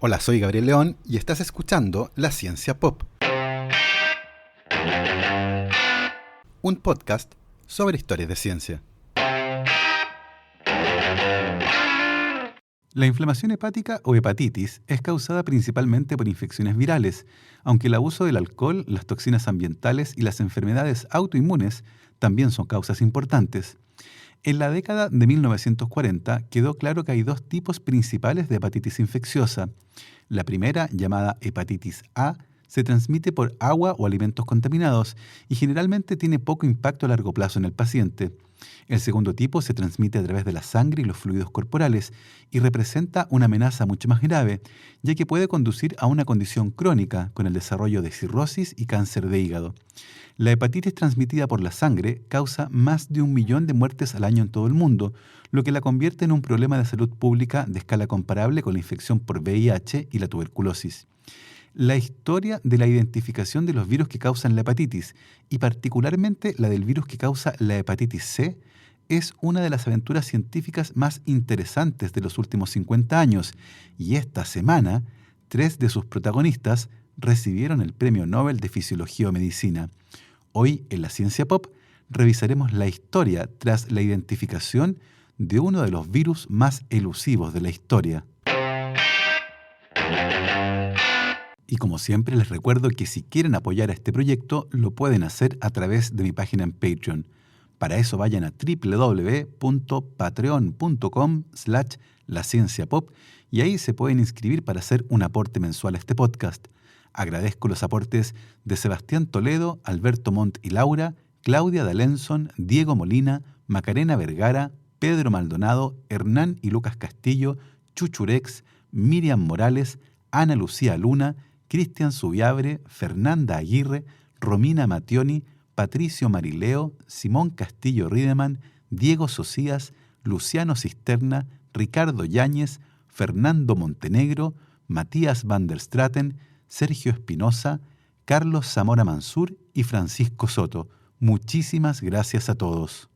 Hola, soy Gabriel León y estás escuchando La Ciencia Pop, un podcast sobre historias de ciencia. La inflamación hepática o hepatitis es causada principalmente por infecciones virales, aunque el abuso del alcohol, las toxinas ambientales y las enfermedades autoinmunes también son causas importantes. En la década de 1940 quedó claro que hay dos tipos principales de hepatitis infecciosa. La primera, llamada hepatitis A, se transmite por agua o alimentos contaminados y generalmente tiene poco impacto a largo plazo en el paciente. El segundo tipo se transmite a través de la sangre y los fluidos corporales y representa una amenaza mucho más grave, ya que puede conducir a una condición crónica con el desarrollo de cirrosis y cáncer de hígado. La hepatitis transmitida por la sangre causa más de 1 millón de muertes al año en todo el mundo, lo que la convierte en un problema de salud pública de escala comparable con la infección por VIH y la tuberculosis. La historia de la identificación de los virus que causan la hepatitis, y particularmente la del virus que causa la hepatitis C, es una de las aventuras científicas más interesantes de los últimos 50 años, y esta semana, 3 de sus protagonistas recibieron el Premio Nobel de Fisiología o Medicina. Hoy, en La Ciencia Pop, revisaremos la historia tras la identificación de uno de los virus más elusivos de la historia. Y como siempre les recuerdo que si quieren apoyar a este proyecto, lo pueden hacer a través de mi página en Patreon. Para eso vayan a www.patreon.com/lascienciapop y ahí se pueden inscribir para hacer un aporte mensual a este podcast. Agradezco los aportes de Sebastián Toledo, Alberto Montt y Laura, Claudia D'Alenson, Diego Molina, Macarena Vergara, Pedro Maldonado, Hernán y Lucas Castillo, Chuchurex, Miriam Morales, Ana Lucía Luna, Cristian Subiabre, Fernanda Aguirre, Romina Mattioni, Patricio Marileo, Simón Castillo Riedemann, Diego Socias, Luciano Cisterna, Ricardo Yáñez, Fernando Montenegro, Matías van der Straten, Sergio Espinosa, Carlos Zamora Mansur y Francisco Soto. Muchísimas gracias a todos.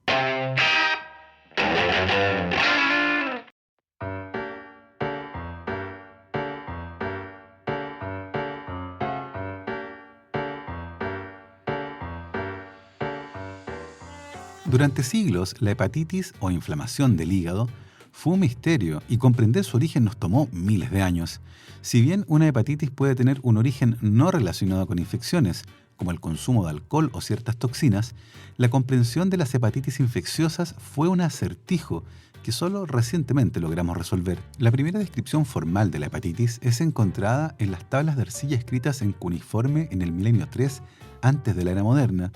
Durante siglos, la hepatitis o inflamación del hígado fue un misterio y comprender su origen nos tomó miles de años. Si bien una hepatitis puede tener un origen no relacionado con infecciones, como el consumo de alcohol o ciertas toxinas, la comprensión de las hepatitis infecciosas fue un acertijo que solo recientemente logramos resolver. La primera descripción formal de la hepatitis es encontrada en las tablas de arcilla escritas en cuneiforme en el milenio 3 antes de la era moderna,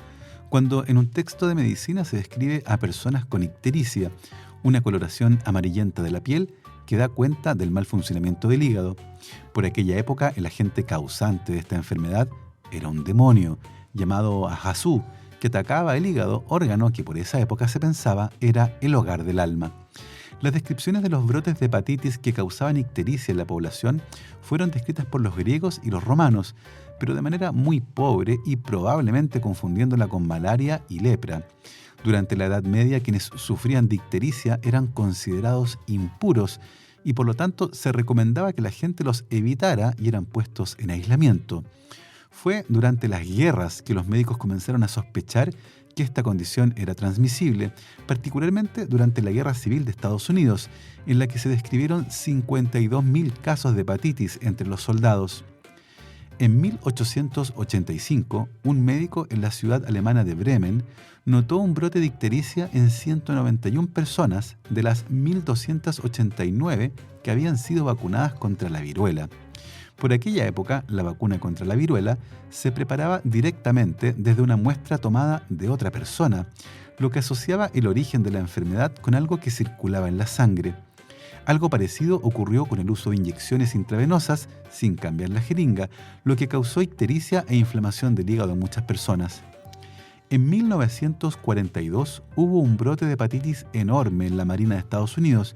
cuando en un texto de medicina se describe a personas con ictericia, una coloración amarillenta de la piel que da cuenta del mal funcionamiento del hígado. Por aquella época, el agente causante de esta enfermedad era un demonio llamado Ahazú, que atacaba el hígado, órgano que por esa época se pensaba era el hogar del alma. Las descripciones de los brotes de hepatitis que causaban ictericia en la población fueron descritas por los griegos y los romanos, pero de manera muy pobre y probablemente confundiéndola con malaria y lepra. Durante la Edad Media, quienes sufrían de ictericia eran considerados impuros y por lo tanto se recomendaba que la gente los evitara y eran puestos en aislamiento. Fue durante las guerras que los médicos comenzaron a sospechar que esta condición era transmisible, particularmente durante la Guerra Civil de Estados Unidos, en la que se describieron 52.000 casos de hepatitis entre los soldados. En 1885, un médico en la ciudad alemana de Bremen notó un brote de ictericia en 191 personas de las 1.289 que habían sido vacunadas contra la viruela. Por aquella época, la vacuna contra la viruela se preparaba directamente desde una muestra tomada de otra persona, lo que asociaba el origen de la enfermedad con algo que circulaba en la sangre. Algo parecido ocurrió con el uso de inyecciones intravenosas sin cambiar la jeringa, lo que causó ictericia e inflamación del hígado en muchas personas. En 1942 hubo un brote de hepatitis enorme en la Marina de Estados Unidos,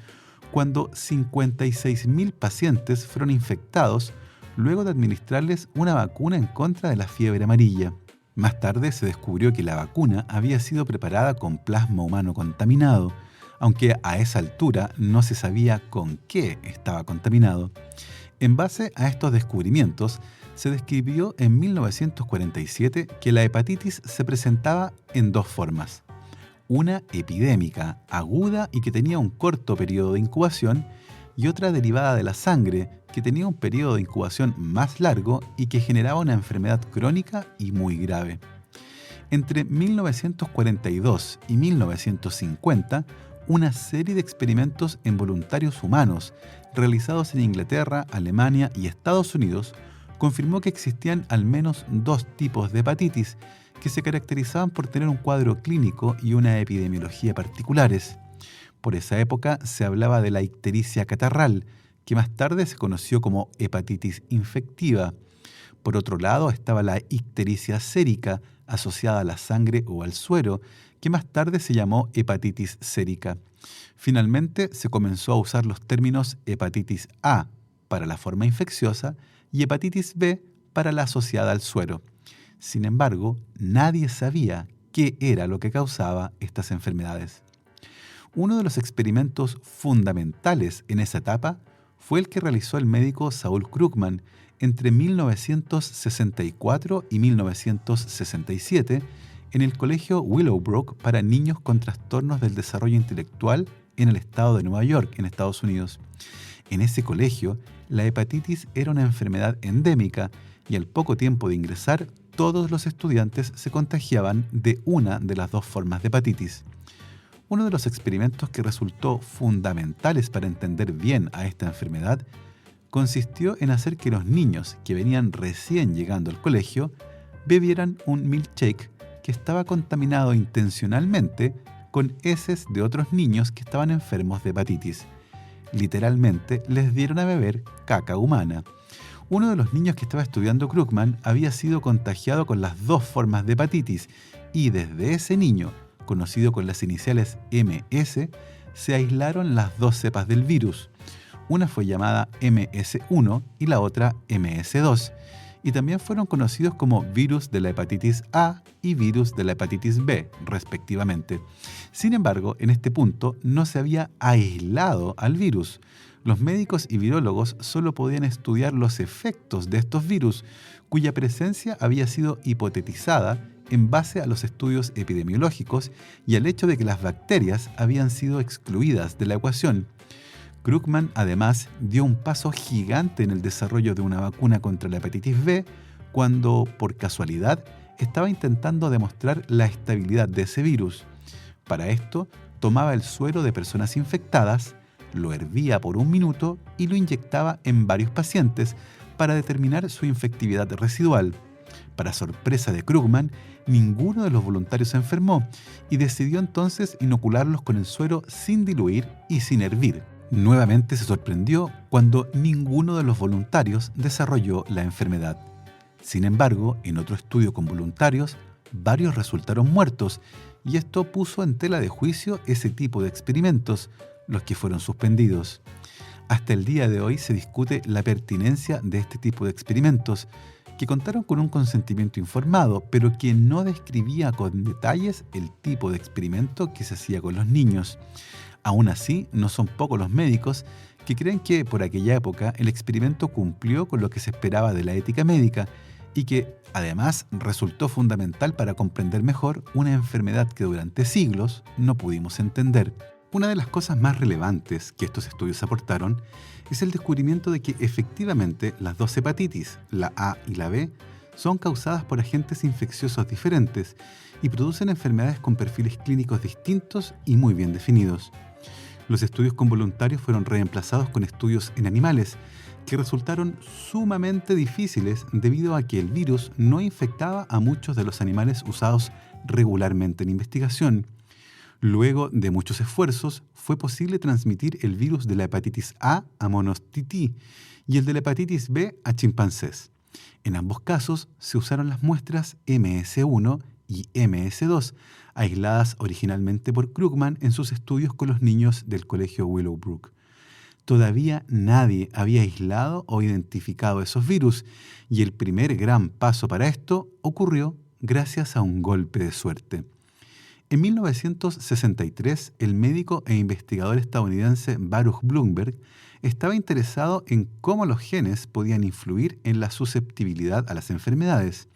cuando 56.000 pacientes fueron infectados luego de administrarles una vacuna en contra de la fiebre amarilla. Más tarde se descubrió que la vacuna había sido preparada con plasma humano contaminado, aunque a esa altura no se sabía con qué estaba contaminado. En base a estos descubrimientos, se describió en 1947 que la hepatitis se presentaba en dos formas: una epidémica, aguda y que tenía un corto periodo de incubación, y otra derivada de la sangre, que tenía un periodo de incubación más largo y que generaba una enfermedad crónica y muy grave. Entre 1942 y 1950, una serie de experimentos en voluntarios humanos, realizados en Inglaterra, Alemania y Estados Unidos, confirmó que existían al menos dos tipos de hepatitis que se caracterizaban por tener un cuadro clínico y una epidemiología particulares. Por esa época se hablaba de la ictericia catarral, que más tarde se conoció como hepatitis infectiva. Por otro lado estaba la ictericia sérica, asociada a la sangre o al suero, que más tarde se llamó hepatitis sérica. Finalmente se comenzó a usar los términos hepatitis A para la forma infecciosa y hepatitis B para la asociada al suero. Sin embargo, nadie sabía qué era lo que causaba estas enfermedades. Uno de los experimentos fundamentales en esa etapa fue el que realizó el médico Saul Krugman entre 1964 y 1967 en el colegio Willowbrook para niños con trastornos del desarrollo intelectual en el estado de Nueva York, en Estados Unidos. En ese colegio, la hepatitis era una enfermedad endémica y al poco tiempo de ingresar, todos los estudiantes se contagiaban de una de las dos formas de hepatitis. Uno de los experimentos que resultó fundamentales para entender bien a esta enfermedad consistió en hacer que los niños que venían recién llegando al colegio bebieran un milkshake que estaba contaminado intencionalmente con heces de otros niños que estaban enfermos de hepatitis. Literalmente les dieron a beber caca humana. Uno de los niños que estaba estudiando Krugman había sido contagiado con las dos formas de hepatitis y desde ese niño, conocido con las iniciales MS, se aislaron las dos cepas del virus. Una fue llamada MS1 y la otra MS2, y también fueron conocidos como virus de la hepatitis A y virus de la hepatitis B, respectivamente. Sin embargo, en este punto no se había aislado al virus. Los médicos y virólogos solo podían estudiar los efectos de estos virus, cuya presencia había sido hipotetizada en base a los estudios epidemiológicos y al hecho de que las bacterias habían sido excluidas de la ecuación. Krugman además dio un paso gigante en el desarrollo de una vacuna contra la hepatitis B cuando, por casualidad, estaba intentando demostrar la estabilidad de ese virus. Para esto, tomaba el suero de personas infectadas, lo hervía por 1 minuto y lo inyectaba en varios pacientes para determinar su infectividad residual. Para sorpresa de Krugman, ninguno de los voluntarios se enfermó y decidió entonces inocularlos con el suero sin diluir y sin hervir. Nuevamente se sorprendió cuando ninguno de los voluntarios desarrolló la enfermedad. Sin embargo, en otro estudio con voluntarios, varios resultaron muertos y esto puso en tela de juicio ese tipo de experimentos, los que fueron suspendidos. Hasta el día de hoy se discute la pertinencia de este tipo de experimentos, que contaron con un consentimiento informado, pero que no describía con detalles el tipo de experimento que se hacía con los niños. Aún así, no son pocos los médicos que creen que por aquella época el experimento cumplió con lo que se esperaba de la ética médica y que, además, resultó fundamental para comprender mejor una enfermedad que durante siglos no pudimos entender. Una de las cosas más relevantes que estos estudios aportaron es el descubrimiento de que efectivamente las dos hepatitis, la A y la B, son causadas por agentes infecciosos diferentes y producen enfermedades con perfiles clínicos distintos y muy bien definidos. Los estudios con voluntarios fueron reemplazados con estudios en animales, que resultaron sumamente difíciles debido a que el virus no infectaba a muchos de los animales usados regularmente en investigación. Luego de muchos esfuerzos, fue posible transmitir el virus de la hepatitis A monos tití y el de la hepatitis B a chimpancés. En ambos casos se usaron las muestras MS1 y MS2, aisladas originalmente por Krugman en sus estudios con los niños del colegio Willowbrook. Todavía nadie había aislado o identificado esos virus, y el primer gran paso para esto ocurrió gracias a un golpe de suerte. En 1963, el médico e investigador estadounidense Baruch Blumberg estaba interesado en cómo los genes podían influir en la susceptibilidad a las enfermedades.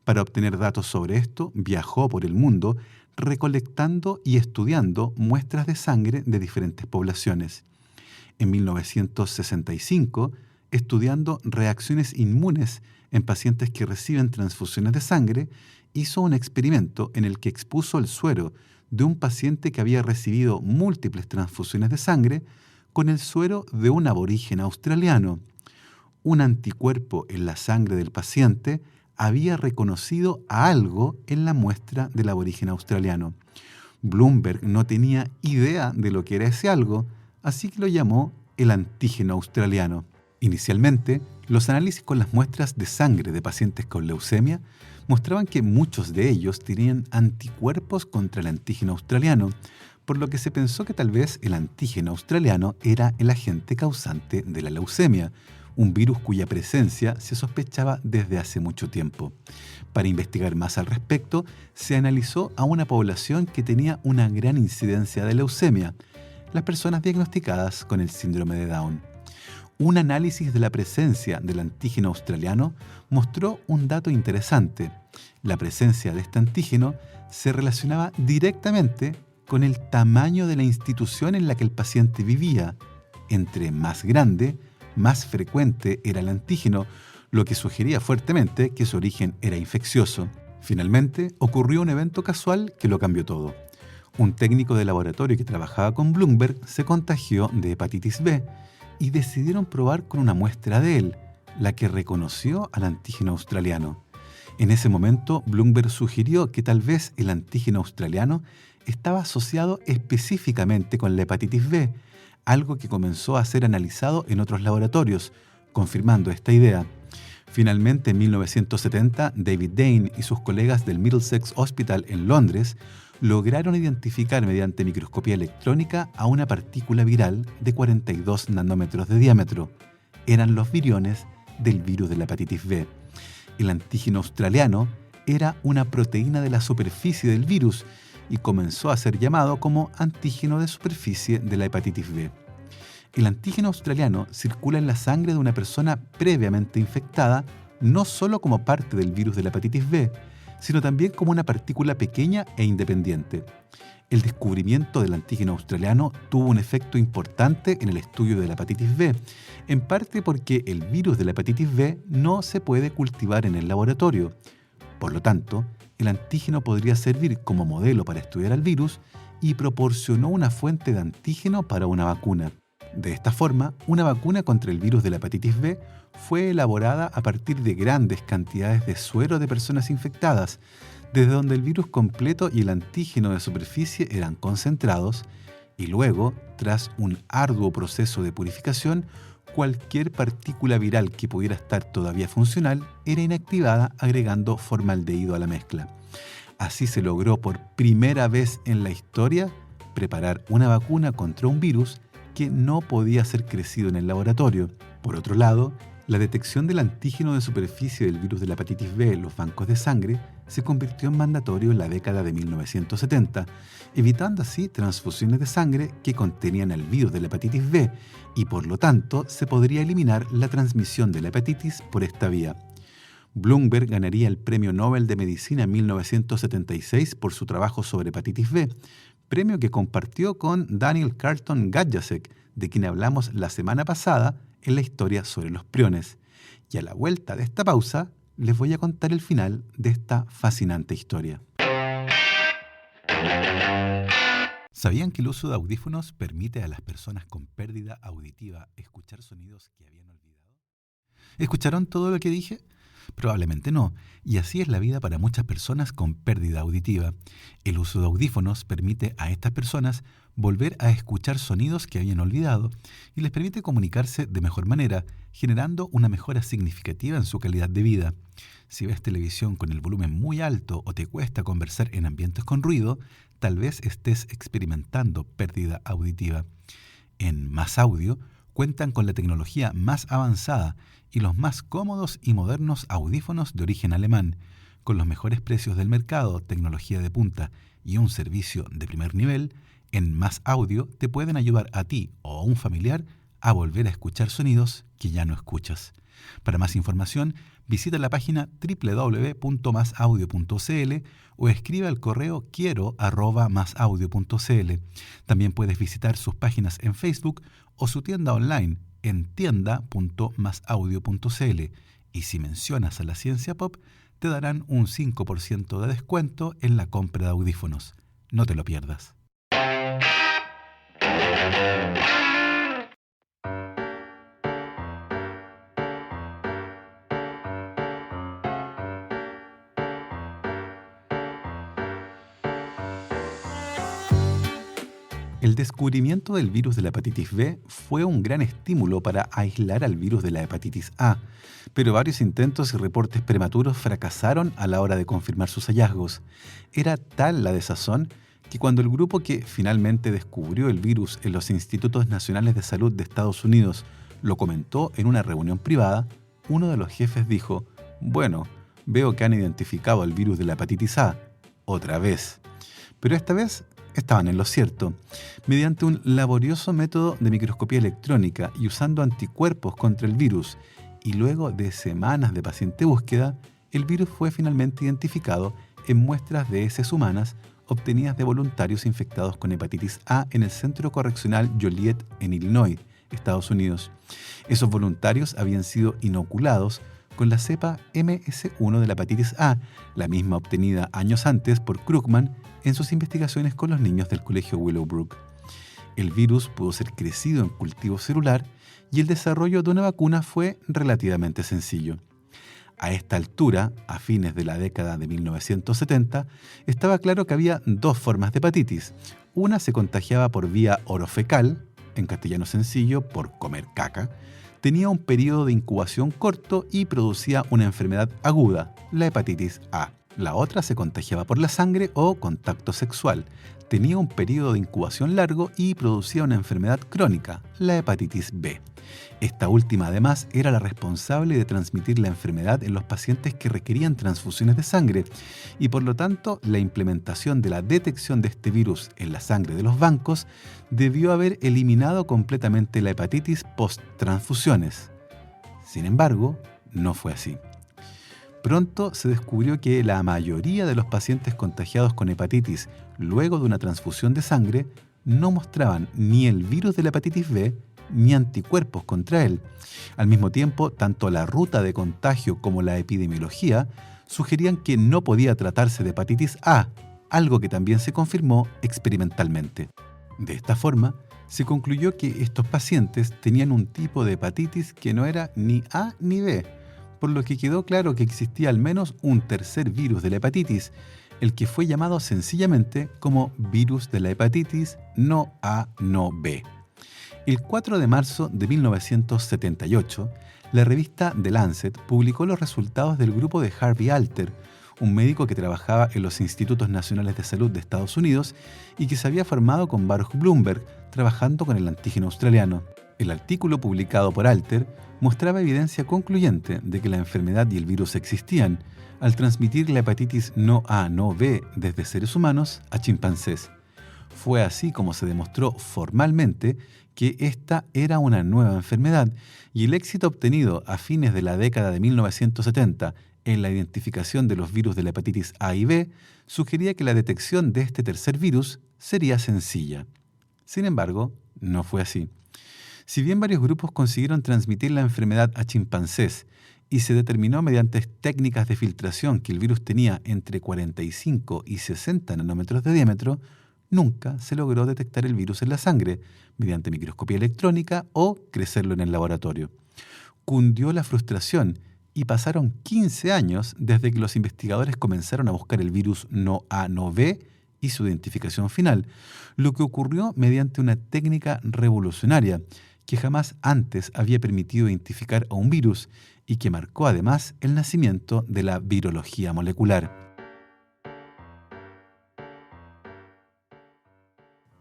Para obtener datos sobre esto, viajó por el mundo recolectando y estudiando muestras de sangre de diferentes poblaciones. En 1965, estudiando reacciones inmunes en pacientes que reciben transfusiones de sangre, hizo un experimento en el que expuso el suero de un paciente que había recibido múltiples transfusiones de sangre con el suero de un aborigen australiano. Un anticuerpo en la sangre del paciente había reconocido a algo en la muestra del aborigen australiano. Bloomberg no tenía idea de lo que era ese algo, así que lo llamó el antígeno australiano. Inicialmente, los análisis con las muestras de sangre de pacientes con leucemia mostraban que muchos de ellos tenían anticuerpos contra el antígeno australiano, por lo que se pensó que tal vez el antígeno australiano era el agente causante de la leucemia, un virus cuya presencia se sospechaba desde hace mucho tiempo. Para investigar más al respecto, se analizó a una población que tenía una gran incidencia de leucemia, las personas diagnosticadas con el síndrome de Down. Un análisis de la presencia del antígeno australiano mostró un dato interesante. La presencia de este antígeno se relacionaba directamente con el tamaño de la institución en la que el paciente vivía. Entre más grande, más frecuente era el antígeno, lo que sugería fuertemente que su origen era infeccioso. Finalmente, ocurrió un evento casual que lo cambió todo. Un técnico de laboratorio que trabajaba con Bloomberg se contagió de hepatitis B y decidieron probar con una muestra de él, la que reconoció al antígeno australiano. En ese momento, Bloomberg sugirió que tal vez el antígeno australiano estaba asociado específicamente con la hepatitis B, algo que comenzó a ser analizado en otros laboratorios, confirmando esta idea. Finalmente, en 1970, David Dane y sus colegas del Middlesex Hospital en Londres lograron identificar mediante microscopía electrónica a una partícula viral de 42 nanómetros de diámetro. Eran los viriones del virus de la hepatitis B. El antígeno australiano era una proteína de la superficie del virus y comenzó a ser llamado como antígeno de superficie de la hepatitis B. El antígeno australiano circula en la sangre de una persona previamente infectada no solo como parte del virus de la hepatitis B, sino también como una partícula pequeña e independiente. El descubrimiento del antígeno australiano tuvo un efecto importante en el estudio de la hepatitis B, en parte porque el virus de la hepatitis B no se puede cultivar en el laboratorio. Por lo tanto, el antígeno podría servir como modelo para estudiar al virus y proporcionó una fuente de antígeno para una vacuna. De esta forma, una vacuna contra el virus de la hepatitis B fue elaborada a partir de grandes cantidades de suero de personas infectadas, desde donde el virus completo y el antígeno de superficie eran concentrados, y luego, tras un arduo proceso de purificación, cualquier partícula viral que pudiera estar todavía funcional era inactivada agregando formaldehído a la mezcla. Así se logró por primera vez en la historia preparar una vacuna contra un virus que no podía ser crecido en el laboratorio. Por otro lado, la detección del antígeno de superficie del virus de la hepatitis B en los bancos de sangre se convirtió en mandatorio en la década de 1970, evitando así transfusiones de sangre que contenían el virus de la hepatitis B y por lo tanto se podría eliminar la transmisión de la hepatitis por esta vía. Bloomberg ganaría el Premio Nobel de Medicina en 1976 por su trabajo sobre hepatitis B, premio que compartió con Daniel Carlton Gajasek, de quien hablamos la semana pasada en la historia sobre los priones. Y a la vuelta de esta pausa, les voy a contar el final de esta fascinante historia. ¿Sabían que el uso de audífonos permite a las personas con pérdida auditiva escuchar sonidos que habían olvidado? ¿Escucharon todo lo que dije? Probablemente no, y así es la vida para muchas personas con pérdida auditiva. El uso de audífonos permite a estas personas volver a escuchar sonidos que habían olvidado y les permite comunicarse de mejor manera, generando una mejora significativa en su calidad de vida. Si ves televisión con el volumen muy alto o te cuesta conversar en ambientes con ruido, tal vez estés experimentando pérdida auditiva. En Más Audio cuentan con la tecnología más avanzada y los más cómodos y modernos audífonos de origen alemán, con los mejores precios del mercado, tecnología de punta y un servicio de primer nivel. En Más Audio te pueden ayudar a ti o a un familiar a volver a escuchar sonidos que ya no escuchas. Para más información, visita la página www.masaudio.cl o escribe al correo quiero@masaudio.cl. También puedes visitar sus páginas en Facebook o su tienda online en tienda.masaudio.cl, y si mencionas a la Ciencia Pop, te darán un 5% de descuento en la compra de audífonos. No te lo pierdas. El descubrimiento del virus de la hepatitis B fue un gran estímulo para aislar al virus de la hepatitis A, pero varios intentos y reportes prematuros fracasaron a la hora de confirmar sus hallazgos. Era tal la desazón que cuando el grupo que finalmente descubrió el virus en los Institutos Nacionales de Salud de Estados Unidos lo comentó en una reunión privada, uno de los jefes dijo: «Bueno, veo que han identificado el virus de la hepatitis A, otra vez». Pero esta vez estaban en lo cierto. Mediante un laborioso método de microscopía electrónica y usando anticuerpos contra el virus, y luego de semanas de paciente búsqueda, el virus fue finalmente identificado en muestras de heces humanas obtenidas de voluntarios infectados con hepatitis A en el Centro Correccional Joliet en Illinois, Estados Unidos. Esos voluntarios habían sido inoculados con la cepa MS1 de la hepatitis A, la misma obtenida años antes por Krugman en sus investigaciones con los niños del colegio Willowbrook. El virus pudo ser crecido en cultivo celular y el desarrollo de una vacuna fue relativamente sencillo. A esta altura, a fines de la década de 1970, estaba claro que había dos formas de hepatitis. Una se contagiaba por vía orofecal, en castellano sencillo, por comer caca, tenía un periodo de incubación corto y producía una enfermedad aguda, la hepatitis A. La otra se contagiaba por la sangre o contacto sexual, tenía un periodo de incubación largo y producía una enfermedad crónica, la hepatitis B. Esta última además era la responsable de transmitir la enfermedad en los pacientes que requerían transfusiones de sangre, y por lo tanto la implementación de la detección de este virus en la sangre de los bancos debió haber eliminado completamente la hepatitis post-transfusiones. Sin embargo, no fue así. Pronto se descubrió que la mayoría de los pacientes contagiados con hepatitis luego de una transfusión de sangre no mostraban ni el virus de la hepatitis B ni anticuerpos contra él. Al mismo tiempo, tanto la ruta de contagio como la epidemiología sugerían que no podía tratarse de hepatitis A, algo que también se confirmó experimentalmente. De esta forma, se concluyó que estos pacientes tenían un tipo de hepatitis que no era ni A ni B, por lo que quedó claro que existía al menos un tercer virus de la hepatitis, el que fue llamado sencillamente como virus de la hepatitis no A no B. El 4 de marzo de 1978, la revista The Lancet publicó los resultados del grupo de Harvey Alter, un médico que trabajaba en los Institutos Nacionales de Salud de Estados Unidos y que se había formado con Baruch Blumberg, trabajando con el antígeno australiano. El artículo publicado por Alter mostraba evidencia concluyente de que la enfermedad y el virus existían, al transmitir la hepatitis no A no B desde seres humanos a chimpancés. Fue así como se demostró formalmente que esta era una nueva enfermedad, y el éxito obtenido a fines de la década de 1970 en la identificación de los virus de la hepatitis A y B sugería que la detección de este tercer virus sería sencilla. Sin embargo, no fue así. Si bien varios grupos consiguieron transmitir la enfermedad a chimpancés y se determinó mediante técnicas de filtración que el virus tenía entre 45 y 60 nanómetros de diámetro, nunca se logró detectar el virus en la sangre mediante microscopía electrónica o crecerlo en el laboratorio. Cundió la frustración y pasaron 15 años desde que los investigadores comenzaron a buscar el virus no A no B y su identificación final, lo que ocurrió mediante una técnica revolucionaria que jamás antes había permitido identificar a un virus y que marcó además el nacimiento de la virología molecular.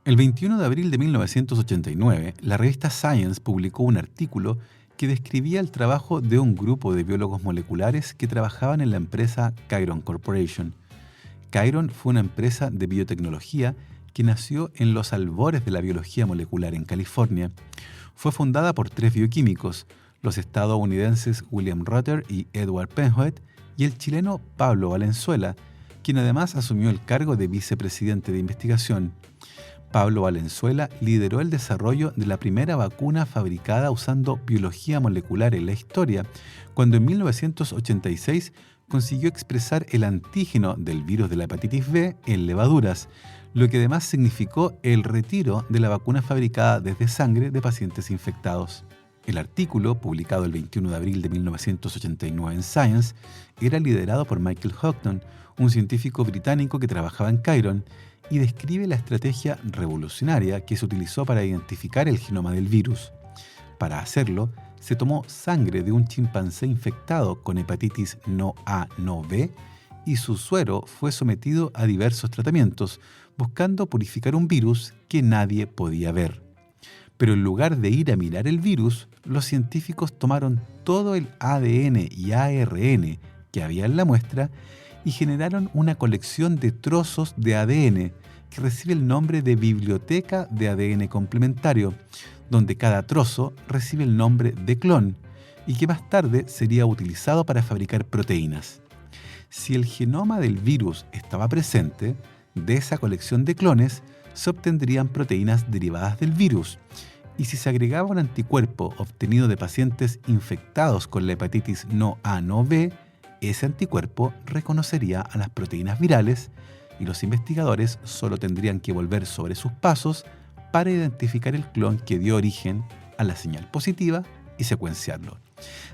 El 21 de abril de 1989, la revista Science publicó un artículo que describía el trabajo de un grupo de biólogos moleculares que trabajaban en la empresa Chiron Corporation. Chiron fue una empresa de biotecnología que nació en los albores de la biología molecular en California. Fue fundada por 3 bioquímicos, los estadounidenses William Rutter y Edward Penhoet, y el chileno Pablo Valenzuela, quien además asumió el cargo de vicepresidente de investigación. Pablo Valenzuela lideró el desarrollo de la primera vacuna fabricada usando biología molecular en la historia, cuando en 1986 consiguió expresar el antígeno del virus de la hepatitis B en levaduras, lo que además significó el retiro de la vacuna fabricada desde sangre de pacientes infectados. El artículo, publicado el 21 de abril de 1989 en Science, era liderado por Michael Houghton, un científico británico que trabajaba en Chiron, y describe la estrategia revolucionaria que se utilizó para identificar el genoma del virus. Para hacerlo, se tomó sangre de un chimpancé infectado con hepatitis no A, no B, y su suero fue sometido a diversos tratamientos, buscando purificar un virus que nadie podía ver. Pero en lugar de ir a mirar el virus, los científicos tomaron todo el ADN y ARN que había en la muestra y generaron una colección de trozos de ADN que recibe el nombre de biblioteca de ADN complementario, donde cada trozo recibe el nombre de clon y que más tarde sería utilizado para fabricar proteínas. Si el genoma del virus estaba presente, de esa colección de clones se obtendrían proteínas derivadas del virus, y si se agregaba un anticuerpo obtenido de pacientes infectados con la hepatitis no A no B, ese anticuerpo reconocería a las proteínas virales y los investigadores solo tendrían que volver sobre sus pasos para identificar el clon que dio origen a la señal positiva y secuenciarlo.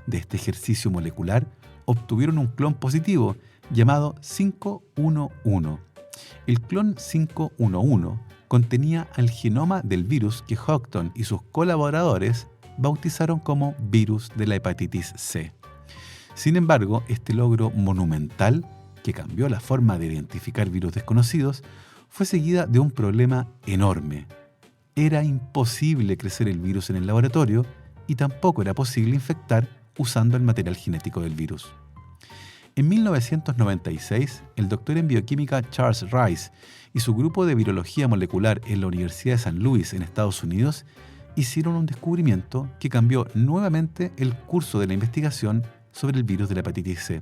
De este ejercicio molecular obtuvieron un clon positivo llamado 511. El clon 511 contenía al genoma del virus que Houghton y sus colaboradores bautizaron como virus de la hepatitis C. Sin embargo, este logro monumental, que cambió la forma de identificar virus desconocidos, fue seguida de un problema enorme. Era imposible crecer el virus en el laboratorio y tampoco era posible infectar usando el material genético del virus. En 1996, el doctor en bioquímica Charles Rice y su grupo de virología molecular en la Universidad de San Luis, en Estados Unidos, hicieron un descubrimiento que cambió nuevamente el curso de la investigación sobre el virus de la hepatitis C.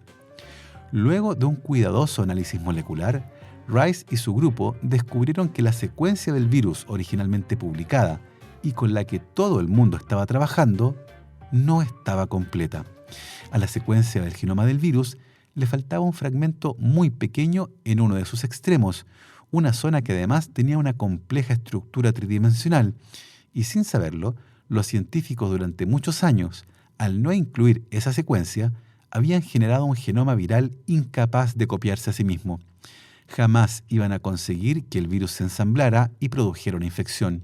Luego de un cuidadoso análisis molecular, Rice y su grupo descubrieron que la secuencia del virus originalmente publicada y con la que todo el mundo estaba trabajando no estaba completa. A la secuencia del genoma del virus le faltaba un fragmento muy pequeño en uno de sus extremos, una zona que además tenía una compleja estructura tridimensional, y sin saberlo, los científicos durante muchos años, al no incluir esa secuencia, habían generado un genoma viral incapaz de copiarse a sí mismo. Jamás iban a conseguir que el virus se ensamblara y produjera una infección.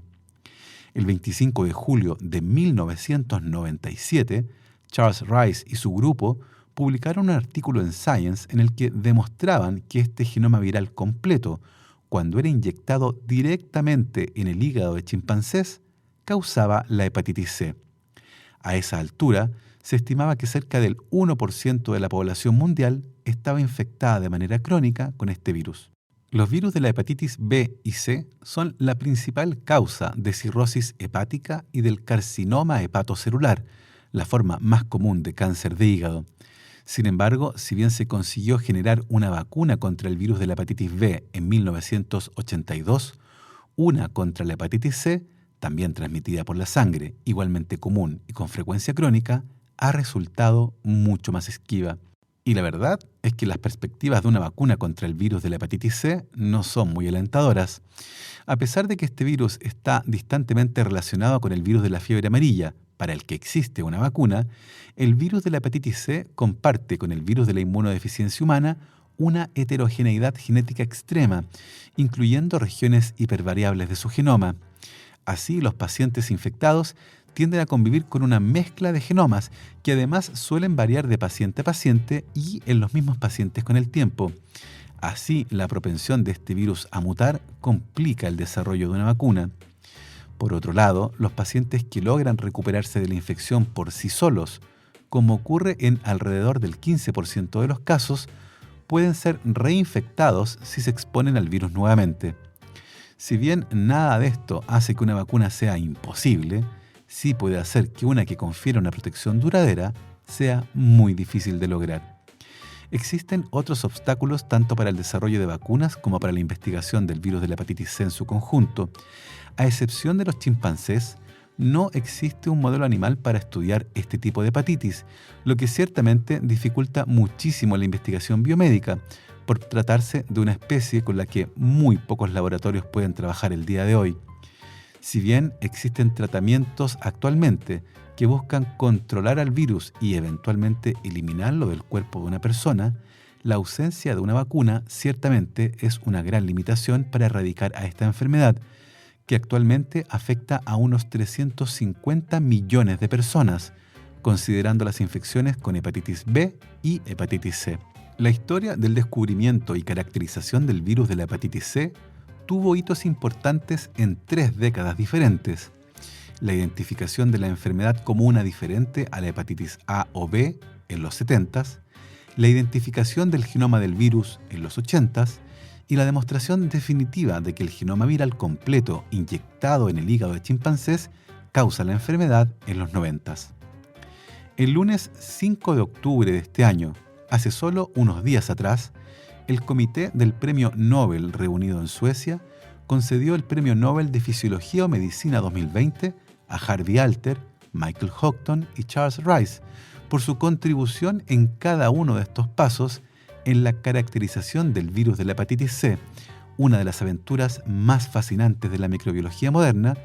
El 25 de julio de 1997, Charles Rice y su grupo publicaron un artículo en Science en el que demostraban que este genoma viral completo, cuando era inyectado directamente en el hígado de chimpancés, causaba la hepatitis C. A esa altura, se estimaba que cerca del 1% de la población mundial estaba infectada de manera crónica con este virus. Los virus de la hepatitis B y C son la principal causa de cirrosis hepática y del carcinoma hepatocelular, la forma más común de cáncer de hígado. Sin embargo, si bien se consiguió generar una vacuna contra el virus de la hepatitis B en 1982, una contra la hepatitis C, también transmitida por la sangre, igualmente común y con frecuencia crónica, ha resultado mucho más esquiva. Y la verdad es que las perspectivas de una vacuna contra el virus de la hepatitis C no son muy alentadoras. A pesar de que este virus está distantemente relacionado con el virus de la fiebre amarilla, para el que existe una vacuna, el virus de la hepatitis C comparte con el virus de la inmunodeficiencia humana una heterogeneidad genética extrema, incluyendo regiones hipervariables de su genoma. Así, los pacientes infectados tienden a convivir con una mezcla de genomas que además suelen variar de paciente a paciente y en los mismos pacientes con el tiempo. Así, la propensión de este virus a mutar complica el desarrollo de una vacuna. Por otro lado, los pacientes que logran recuperarse de la infección por sí solos, como ocurre en alrededor del 15% de los casos, pueden ser reinfectados si se exponen al virus nuevamente. Si bien nada de esto hace que una vacuna sea imposible, sí puede hacer que una que confiera una protección duradera sea muy difícil de lograr. Existen otros obstáculos tanto para el desarrollo de vacunas como para la investigación del virus de la hepatitis C en su conjunto. A excepción de los chimpancés, no existe un modelo animal para estudiar este tipo de hepatitis, lo que ciertamente dificulta muchísimo la investigación biomédica, por tratarse de una especie con la que muy pocos laboratorios pueden trabajar el día de hoy. Si bien existen tratamientos actualmente que buscan controlar al virus y eventualmente eliminarlo del cuerpo de una persona, la ausencia de una vacuna ciertamente es una gran limitación para erradicar a esta enfermedad, que actualmente afecta a unos 350 millones de personas, considerando las infecciones con hepatitis B y hepatitis C. La historia del descubrimiento y caracterización del virus de la hepatitis C tuvo hitos importantes en 3 décadas diferentes. La identificación de la enfermedad como una diferente a la hepatitis A o B en los 70s, la identificación del genoma del virus en los 80s y la demostración definitiva de que el genoma viral completo inyectado en el hígado de chimpancés causa la enfermedad en los 90s. El lunes 5 de octubre de este año, hace solo unos días atrás, el Comité del Premio Nobel reunido en Suecia concedió el Premio Nobel de Fisiología o Medicina 2020 a Harvey Alter, Michael Houghton y Charles Rice por su contribución en cada uno de estos pasos en la caracterización del virus de la hepatitis C, una de las aventuras más fascinantes de la microbiología moderna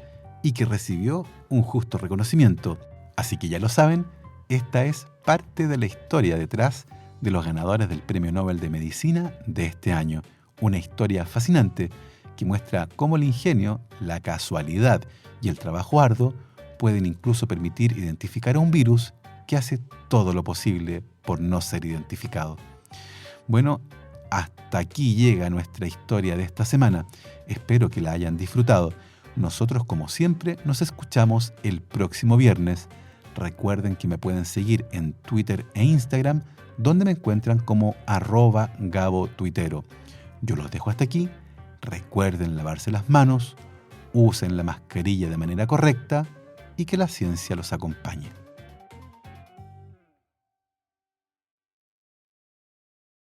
y que recibió un justo reconocimiento. Así que ya lo saben, esta es parte de la historia detrás de los ganadores del Premio Nobel de Medicina de este año. Una historia fascinante que muestra cómo el ingenio, la casualidad y el trabajo arduo pueden incluso permitir identificar a un virus que hace todo lo posible por no ser identificado. Bueno, hasta aquí llega nuestra historia de esta semana. Espero que la hayan disfrutado. Nosotros, como siempre, nos escuchamos el próximo viernes. Recuerden que me pueden seguir en Twitter e Instagram, donde me encuentran como @GaboTuitero. Yo los dejo hasta aquí. Recuerden lavarse las manos, usen la mascarilla de manera correcta y que la ciencia los acompañe.